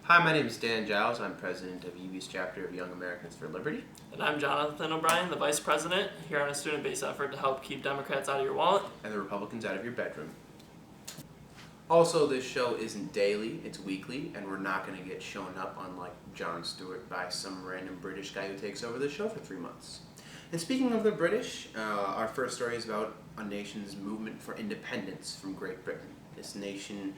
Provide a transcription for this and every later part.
Hi, my name is Dan Giles. I'm president of UB's chapter of Young Americans for Liberty. And I'm Jonathan O'Brien, the vice president, here on a student-based effort to help keep Democrats out of your wallet and the Republicans out of your bedroom. Also, this show isn't daily, it's weekly, and we're not going to get shown up, unlike Jon Stewart, by some random British guy who takes over the show for 3 months. And speaking of the British, our first story is about a nation's movement for independence from Great Britain. This nation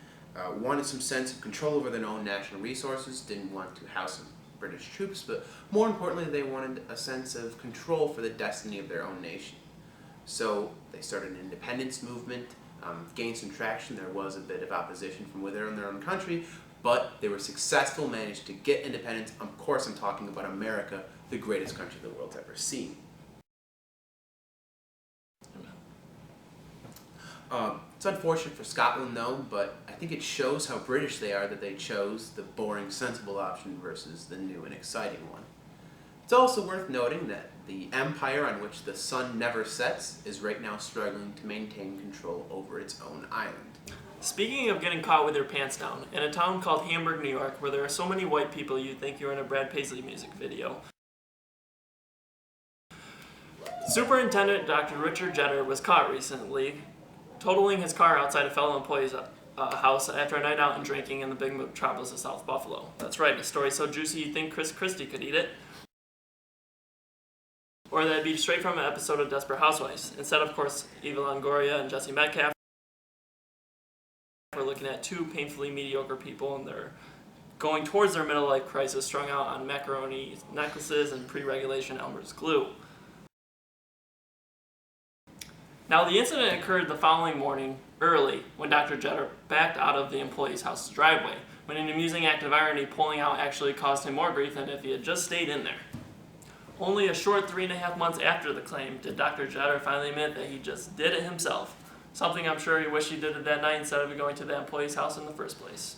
wanted some sense of control over their own national resources, didn't want to house some British troops, but more importantly, they wanted a sense of control for the destiny of their own nation. So they started an independence movement, gained some traction. There was a bit of opposition from within their own country, but they were successful, managed to get independence. Of course, I'm talking about America, the greatest country the world's ever seen. It's unfortunate for Scotland, though, but I think it shows how British they are that they chose the boring, sensible option versus the new and exciting one. It's also worth noting that the empire on which the sun never sets is right now struggling to maintain control over its own island. Speaking of getting caught with your pants down, in a town called Hamburg, New York, where there are so many white people you'd think you're in a Brad Paisley music video, Superintendent Dr. Richard Jetter was caught recently totaling his car outside a fellow employee's house after a night out and drinking in the big metropolis of South Buffalo. That's right, a story so juicy you'd think Chris Christie could eat it. Or that'd be straight from an episode of Desperate Housewives. Instead, of course, Eva Longoria and Jesse Metcalfe we're looking at two painfully mediocre people, and they're going towards their middle life crisis strung out on macaroni necklaces and pre-regulation Elmer's glue. Now, the incident occurred the following morning, early, when Dr. Jetter backed out of the employee's house's driveway, when an amusing act of irony, pulling out actually caused him more grief than if he had just stayed in there. Only a short 3.5 months after the claim did Dr. Jetter finally admit that he just did it himself, something I'm sure he wished he did it that night instead of going to the employee's house in the first place.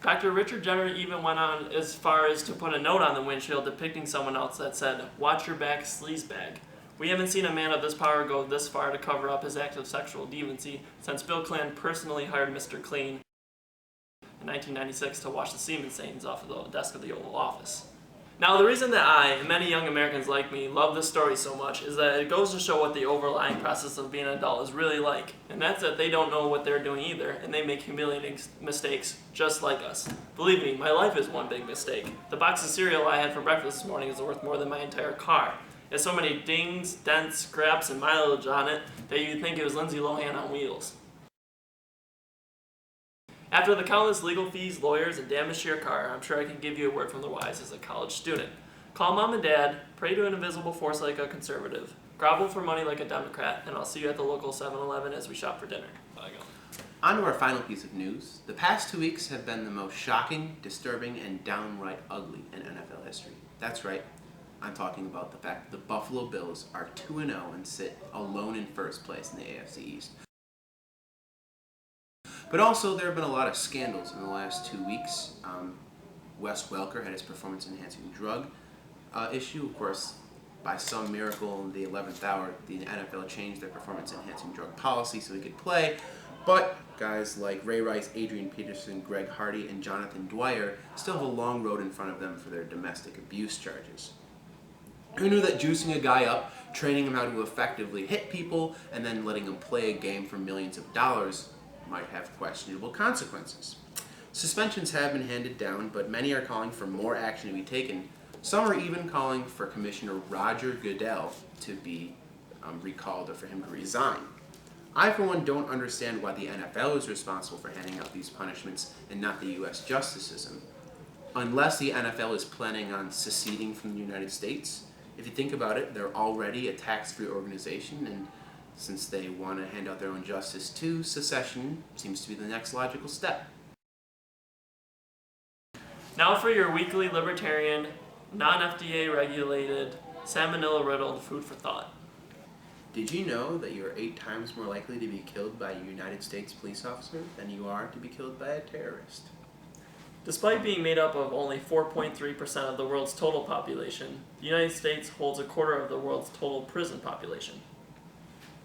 Dr. Richard Jetter even went on as far as to put a note on the windshield depicting someone else that said, "Watch your back, sleazebag." We haven't seen a man of this power go this far to cover up his act of sexual deviancy since Bill Clinton personally hired Mr. Clean in 1996 to wash the semen stains off of the desk of the Oval Office. Now, the reason that I, and many young Americans like me, love this story so much is that it goes to show what the overlying process of being an adult is really like, and that's that they don't know what they're doing either, and they make humiliating mistakes just like us. Believe me, my life is one big mistake. The box of cereal I had for breakfast this morning is worth more than my entire car. It has so many dings, dents, scraps, and mileage on it that you'd think it was Lindsay Lohan on wheels. After the countless legal fees, lawyers, and damage to your car, I'm sure I can give you a word from the wise as a college student. Call mom and dad, pray to an invisible force like a conservative, grovel for money like a Democrat, and I'll see you at the local 7-Eleven as we shop for dinner. Bye, go. On to our final piece of news. The past 2 weeks have been the most shocking, disturbing, and downright ugly in NFL history. That's right. I'm talking about the fact that the Buffalo Bills are 2-0 and sit alone in first place in the AFC East. But also, there have been a lot of scandals in the last 2 weeks. Wes Welker had his performance-enhancing drug issue. Of course, by some miracle in the 11th hour, the NFL changed their performance-enhancing drug policy so he could play. But guys like Ray Rice, Adrian Peterson, Greg Hardy, and Jonathan Dwyer still have a long road in front of them for their domestic abuse charges. Who knew that juicing a guy up, training him how to effectively hit people, and then letting him play a game for millions of dollars might have questionable consequences? Suspensions have been handed down, but many are calling for more action to be taken. Some are even calling for Commissioner Roger Goodell to be recalled or for him to resign. I, for one, don't understand why the NFL is responsible for handing out these punishments and not the U.S. justice system, unless the NFL is planning on seceding from the United States. If you think about it, they're already a tax-free organization, and since they want to hand out their own justice too, secession seems to be the next logical step. Now for your weekly libertarian, non-FDA regulated, salmonella-riddled food for thought. Did you know that you're 8 times more likely to be killed by a United States police officer than you are to be killed by a terrorist? Despite being made up of only 4.3% of the world's total population, the United States holds a quarter of the world's total prison population.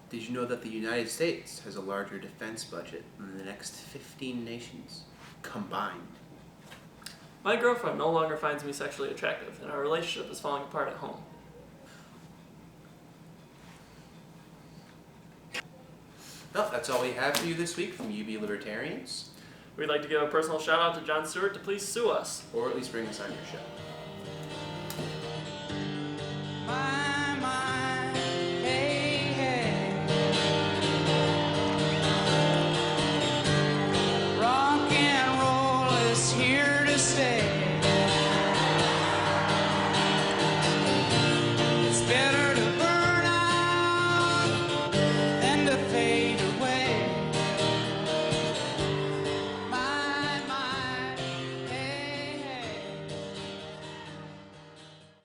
Did you know that the United States has a larger defense budget than the next 15 nations? combined. My girlfriend no longer finds me sexually attractive, and our relationship is falling apart at home. Well, that's all we have for you this week from UB Libertarians. We'd like to give a personal shout out to John Stewart to please sue us. Or at least bring us on your show.